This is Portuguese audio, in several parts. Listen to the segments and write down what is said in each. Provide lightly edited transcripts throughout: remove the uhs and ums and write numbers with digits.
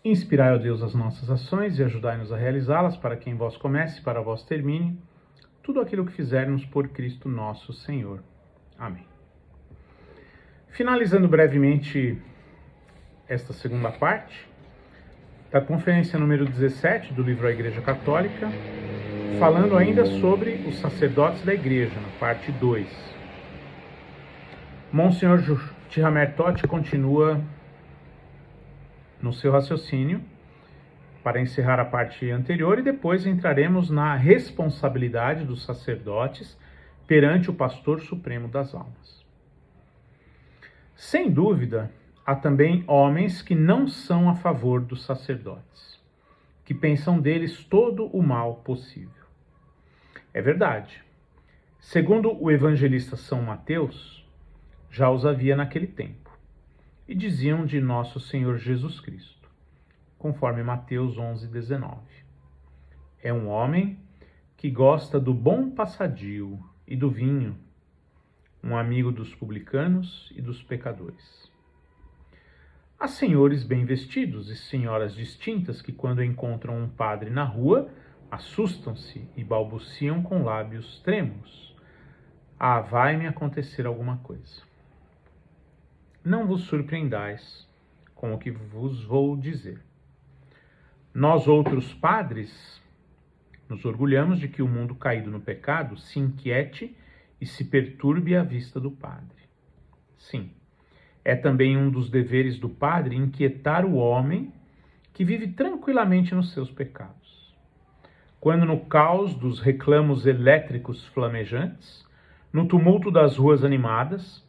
Inspirai, ó Deus, as nossas ações e ajudai-nos a realizá-las, para que em vós comece e para vós termine tudo aquilo que fizermos por Cristo nosso Senhor. Amém. Finalizando brevemente esta segunda parte da conferência número 17 do livro A Igreja Católica, falando ainda sobre os sacerdotes da Igreja, na parte 2. Monsenhor Tihamer Totti continua no seu raciocínio para encerrar a parte anterior e depois entraremos na responsabilidade dos sacerdotes perante o Pastor Supremo das Almas. Sem dúvida, há também homens que não são a favor dos sacerdotes, que pensam deles todo o mal possível. É verdade. Segundo o evangelista São Mateus, já os havia naquele tempo, e diziam de nosso Senhor Jesus Cristo, conforme Mateus 11:19. É um homem que gosta do bom passadio e do vinho, um amigo dos publicanos e dos pecadores. Há senhores bem vestidos e senhoras distintas que, quando encontram um padre na rua, assustam-se e balbuciam com lábios trêmulos: "Ah, vai-me acontecer alguma coisa." Não vos surpreendais com o que vos vou dizer. Nós outros padres nos orgulhamos de que o mundo caído no pecado se inquiete e se perturbe à vista do padre. Sim, é também um dos deveres do padre inquietar o homem que vive tranquilamente nos seus pecados. Quando no caos dos reclamos elétricos flamejantes, no tumulto das ruas animadas,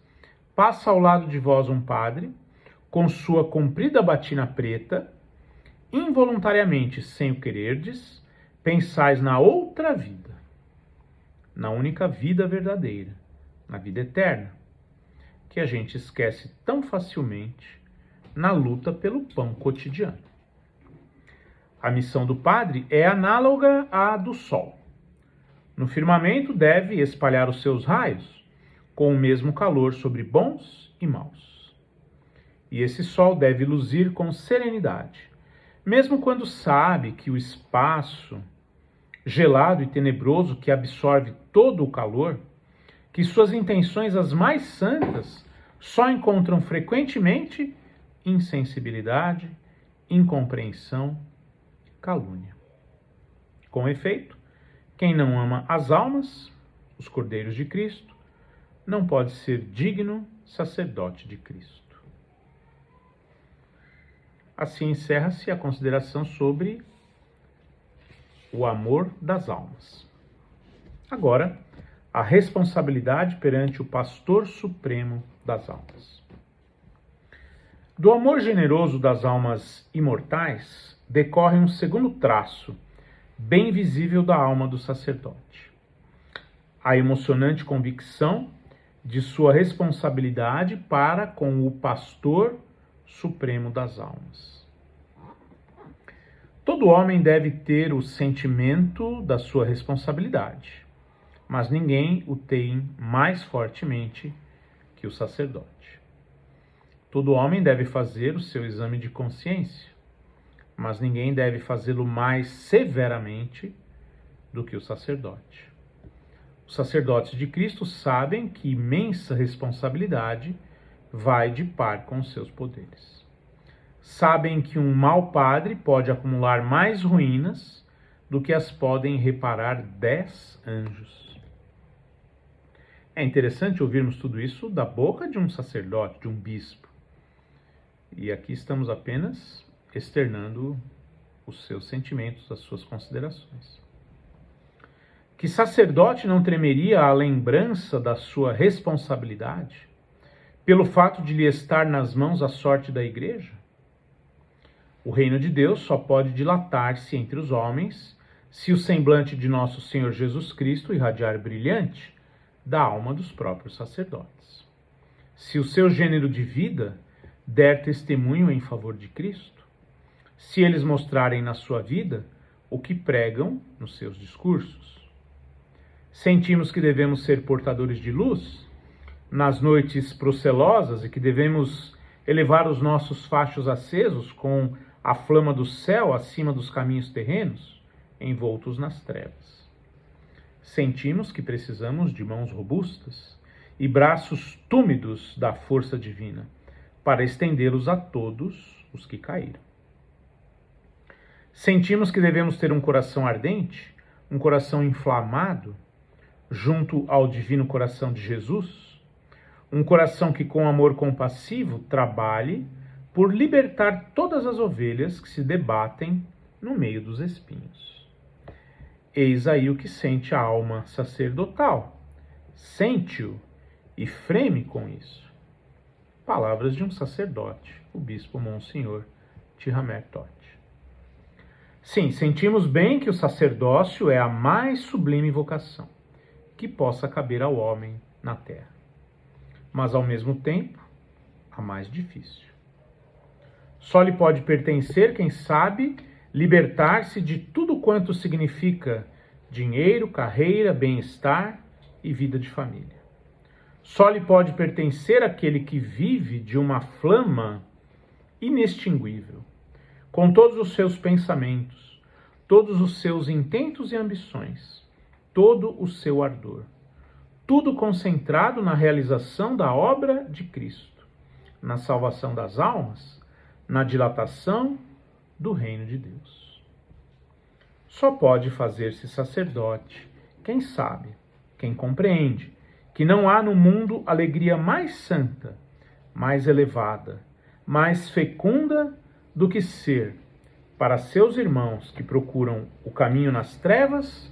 passa ao lado de vós um padre, com sua comprida batina preta, involuntariamente, sem o quererdes, pensais na outra vida, na única vida verdadeira, na vida eterna, que a gente esquece tão facilmente na luta pelo pão cotidiano. A missão do padre é análoga à do sol. No firmamento deve espalhar os seus raios, com o mesmo calor sobre bons e maus. E esse sol deve luzir com serenidade, mesmo quando sabe que o espaço gelado e tenebroso que absorve todo o calor, que suas intenções as mais santas só encontram frequentemente insensibilidade, incompreensão, calúnia. Com efeito, quem não ama as almas, os cordeiros de Cristo, não pode ser digno sacerdote de Cristo. Assim encerra-se a consideração sobre o amor das almas. Agora, a responsabilidade perante o Pastor Supremo das almas. Do amor generoso das almas imortais decorre um segundo traço, bem visível da alma do sacerdote: a emocionante convicção de sua responsabilidade para com o Pastor Supremo das almas. Todo homem deve ter o sentimento da sua responsabilidade, mas ninguém o tem mais fortemente que o sacerdote. Todo homem deve fazer o seu exame de consciência, mas ninguém deve fazê-lo mais severamente do que o sacerdote. Os sacerdotes de Cristo sabem que imensa responsabilidade vai de par com os seus poderes. Sabem que um mau padre pode acumular mais ruínas do que as podem reparar 10 anjos. É interessante ouvirmos tudo isso da boca de um sacerdote, de um bispo. E aqui estamos apenas externando os seus sentimentos, as suas considerações. Que sacerdote não tremeria à lembrança da sua responsabilidade, pelo fato de lhe estar nas mãos a sorte da Igreja? O reino de Deus só pode dilatar-se entre os homens se o semblante de nosso Senhor Jesus Cristo irradiar brilhante da alma dos próprios sacerdotes. Se o seu gênero de vida der testemunho em favor de Cristo, se eles mostrarem na sua vida o que pregam nos seus discursos. Sentimos que devemos ser portadores de luz nas noites procelosas e que devemos elevar os nossos fachos acesos com a flama do céu acima dos caminhos terrenos, envoltos nas trevas. Sentimos que precisamos de mãos robustas e braços túmidos da força divina para estendê-los a todos os que caíram. Sentimos que devemos ter um coração ardente, um coração inflamado, junto ao divino coração de Jesus, um coração que com amor compassivo trabalhe por libertar todas as ovelhas que se debatem no meio dos espinhos. Eis aí o que sente a alma sacerdotal. Sente-o e freme com isso. Palavras de um sacerdote, o bispo Monsenhor Tihamer Todt. Sim, sentimos bem que o sacerdócio é a mais sublime vocação que possa caber ao homem na terra, mas ao mesmo tempo a mais difícil. Só lhe pode pertencer quem sabe libertar-se de tudo quanto significa dinheiro, carreira, bem-estar e vida de família. Só lhe pode pertencer aquele que vive de uma flama inextinguível, com todos os seus pensamentos, todos os seus intentos e ambições, todo o seu ardor, tudo concentrado na realização da obra de Cristo, na salvação das almas, na dilatação do reino de Deus. Só pode fazer-se sacerdote quem sabe, quem compreende que não há no mundo alegria mais santa, mais elevada, mais fecunda do que ser, para seus irmãos que procuram o caminho nas trevas,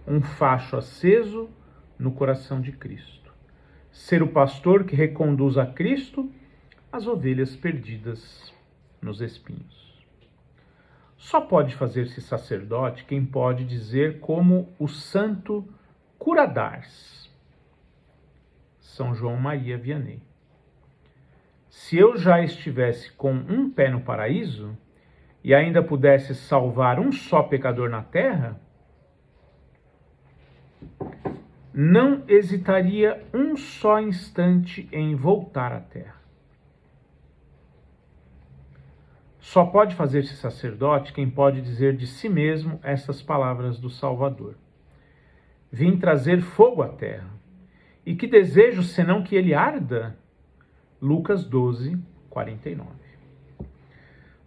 um facho aceso no coração de Cristo. Ser o pastor que reconduz a Cristo as ovelhas perdidas nos espinhos. Só pode fazer-se sacerdote quem pode dizer como o santo Curadars, São João Maria Vianney: se eu já estivesse com um pé no paraíso e ainda pudesse salvar um só pecador na terra, não hesitaria um só instante em voltar à terra. Só pode fazer-se sacerdote quem pode dizer de si mesmo estas palavras do Salvador: vim trazer fogo à terra, e que desejo senão que ele arda? Lucas 12, 49.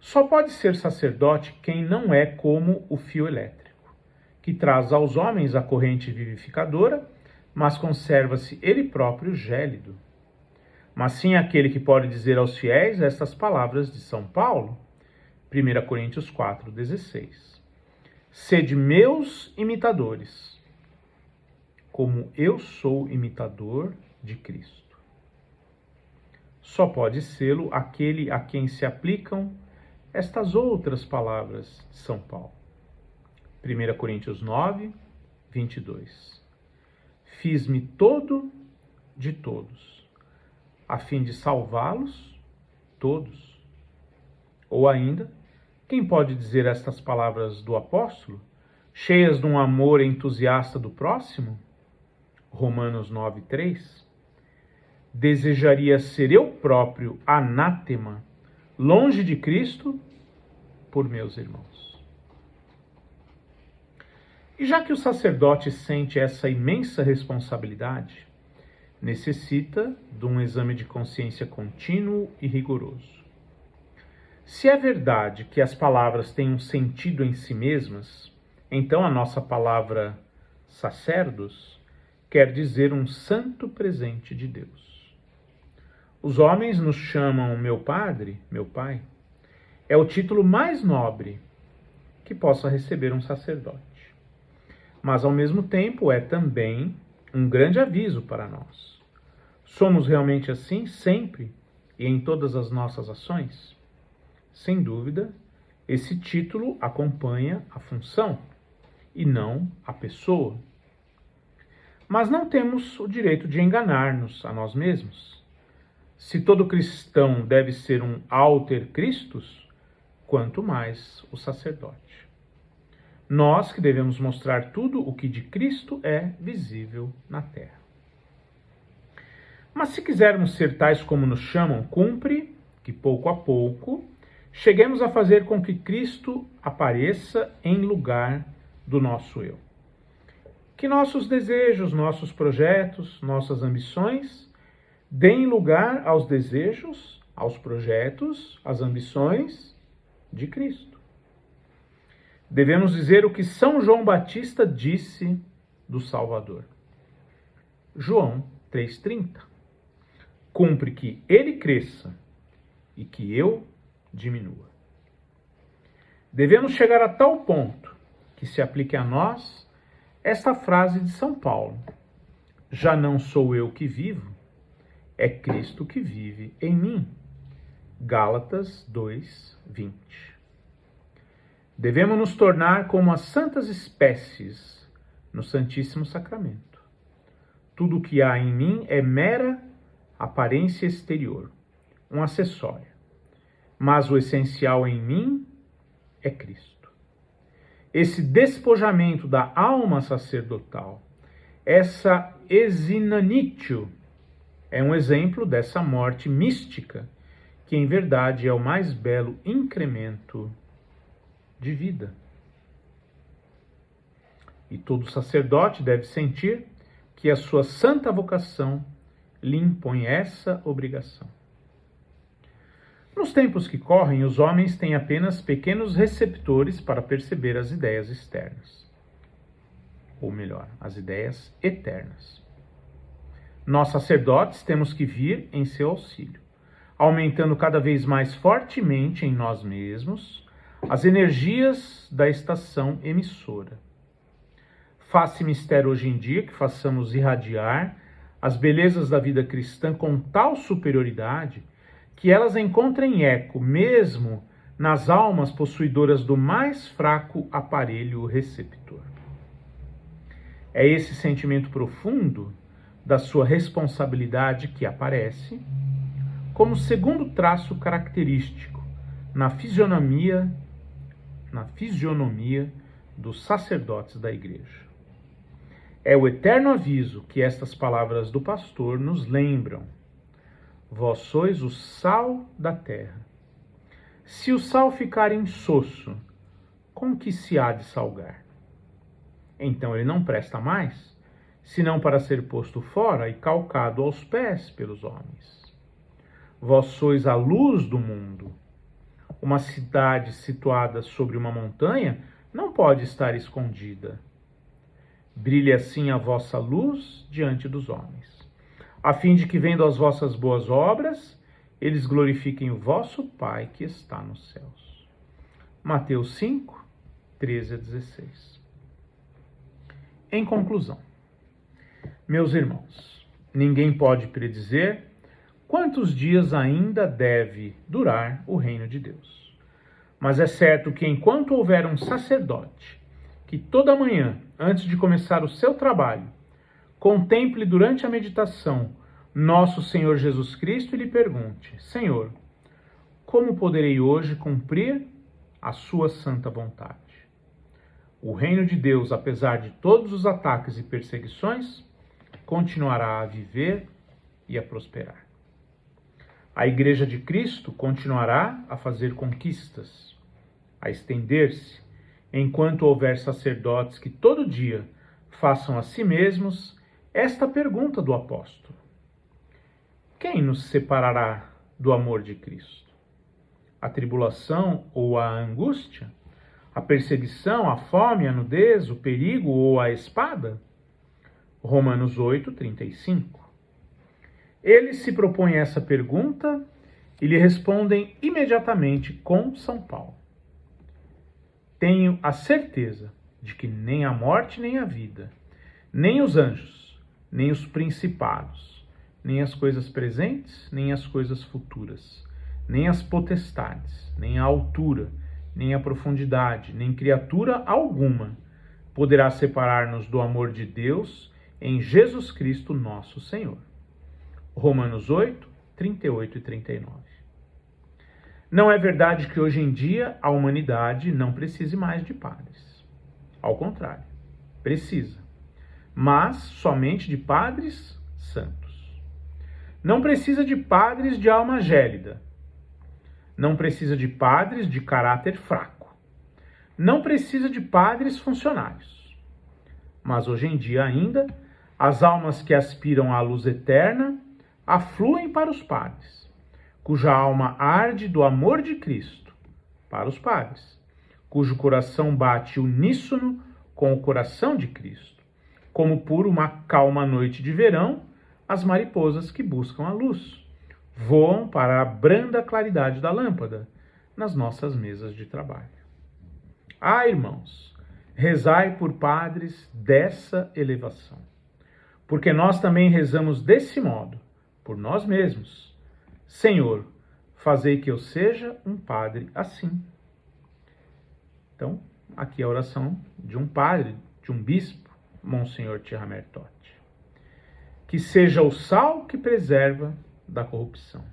Só pode ser sacerdote quem não é como o fio elétrico, que traz aos homens a corrente vivificadora, mas conserva-se ele próprio gélido. Mas sim aquele que pode dizer aos fiéis estas palavras de São Paulo, 1 Coríntios 4,16. Sede meus imitadores, como eu sou imitador de Cristo. Só pode sê-lo aquele a quem se aplicam estas outras palavras de São Paulo. 1 Coríntios 9, 22. Fiz-me todo de todos, a fim de salvá-los todos. Ou ainda, quem pode dizer estas palavras do apóstolo, cheias de um amor entusiasta do próximo? Romanos 9, 3. Desejaria ser eu próprio anátema, longe de Cristo, por meus irmãos. E já que o sacerdote sente essa imensa responsabilidade, necessita de um exame de consciência contínuo e rigoroso. Se é verdade que as palavras têm um sentido em si mesmas, então a nossa palavra sacerdos quer dizer um santo presente de Deus. Os homens nos chamam meu padre, meu pai. É o título mais nobre que possa receber um sacerdote. Mas, ao mesmo tempo, é também um grande aviso para nós. Somos realmente assim sempre e em todas as nossas ações? Sem dúvida, esse título acompanha a função e não a pessoa. Mas não temos o direito de enganar-nos a nós mesmos. Se todo cristão deve ser um alter Christus, quanto mais o sacerdote. Nós que devemos mostrar tudo o que de Cristo é visível na terra. Mas se quisermos ser tais como nos chamam, cumpre que pouco a pouco cheguemos a fazer com que Cristo apareça em lugar do nosso eu. Que nossos desejos, nossos projetos, nossas ambições deem lugar aos desejos, aos projetos, às ambições de Cristo. Devemos dizer o que São João Batista disse do Salvador. João 3,30. Cumpre que ele cresça e que eu diminua. Devemos chegar a tal ponto que se aplique a nós esta frase de São Paulo: já não sou eu que vivo, é Cristo que vive em mim. Gálatas 2:20. Devemos nos tornar como as santas espécies no Santíssimo Sacramento. Tudo o que há em mim é mera aparência exterior, um acessório. Mas o essencial em mim é Cristo. Esse despojamento da alma sacerdotal, essa exinanitio, é um exemplo dessa morte mística, que em verdade é o mais belo incremento de vida. E todo sacerdote deve sentir que a sua santa vocação lhe impõe essa obrigação. Nos tempos que correm, os homens têm apenas pequenos receptores para perceber as ideias externas. Ou melhor, as ideias eternas. Nós, sacerdotes, temos que vir em seu auxílio, aumentando cada vez mais fortemente em nós mesmos as energias da estação emissora. Faz-se mistério hoje em dia que façamos irradiar as belezas da vida cristã com tal superioridade que elas encontrem eco mesmo nas almas possuidoras do mais fraco aparelho receptor. É esse sentimento profundo da sua responsabilidade que aparece como segundo traço característico na fisionomia dos sacerdotes da Igreja. É o eterno aviso que estas palavras do pastor nos lembram. Vós sois o sal da terra. Se o sal ficar insosso, com que se há de salgar? Então ele não presta mais, senão para ser posto fora e calcado aos pés pelos homens. Vós sois a luz do mundo. Uma cidade situada sobre uma montanha não pode estar escondida. Brilhe assim a vossa luz diante dos homens, a fim de que, vendo as vossas boas obras, eles glorifiquem o vosso Pai que está nos céus. Mateus 5, 13-16. Em conclusão, meus irmãos, ninguém pode predizer quantos dias ainda deve durar o reino de Deus. Mas é certo que enquanto houver um sacerdote que toda manhã, antes de começar o seu trabalho, contemple durante a meditação nosso Senhor Jesus Cristo e lhe pergunte: Senhor, como poderei hoje cumprir a sua santa vontade? O reino de Deus, apesar de todos os ataques e perseguições, continuará a viver e a prosperar. A Igreja de Cristo continuará a fazer conquistas, a estender-se, enquanto houver sacerdotes que todo dia façam a si mesmos esta pergunta do apóstolo: quem nos separará do amor de Cristo? A tribulação ou a angústia? A perseguição, a fome, a nudez, o perigo ou a espada? Romanos 8, 35. Eles se propõem essa pergunta e lhe respondem imediatamente com São Paulo: tenho a certeza de que nem a morte nem a vida, nem os anjos, nem os principados, nem as coisas presentes, nem as coisas futuras, nem as potestades, nem a altura, nem a profundidade, nem criatura alguma poderá separar-nos do amor de Deus em Jesus Cristo nosso Senhor. Romanos 8, 38 e 39. Não é verdade que hoje em dia a humanidade não precise mais de padres. Ao contrário, precisa. Mas somente de padres santos. Não precisa de padres de alma gélida. Não precisa de padres de caráter fraco. Não precisa de padres funcionários. Mas hoje em dia ainda, as almas que aspiram à luz eterna afluem para os padres, cuja alma arde do amor de Cristo, para os padres, cujo coração bate uníssono com o coração de Cristo, como por uma calma noite de verão, as mariposas que buscam a luz voam para a branda claridade da lâmpada nas nossas mesas de trabalho. Ah, irmãos, rezai por padres dessa elevação, porque nós também rezamos desse modo, por nós mesmos. Senhor, fazei que eu seja um padre assim. Então, aqui a oração de um padre, de um bispo, Monsenhor Thierry Mertotti. Que seja o sal que preserva da corrupção.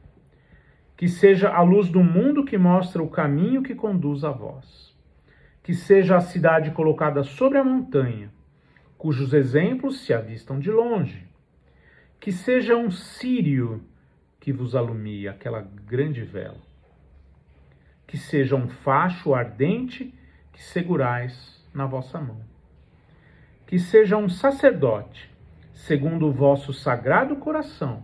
Que seja a luz do mundo que mostra o caminho que conduz a vós. Que seja a cidade colocada sobre a montanha, cujos exemplos se avistam de longe. Que seja um círio que vos alumia, aquela grande vela. Que seja um facho ardente que segurais na vossa mão. Que seja um sacerdote, segundo o vosso sagrado coração,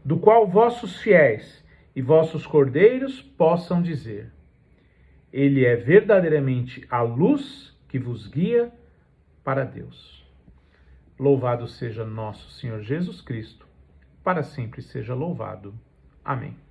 do qual vossos fiéis e vossos cordeiros possam dizer: ele é verdadeiramente a luz que vos guia para Deus. Louvado seja nosso Senhor Jesus Cristo, para sempre seja louvado. Amém.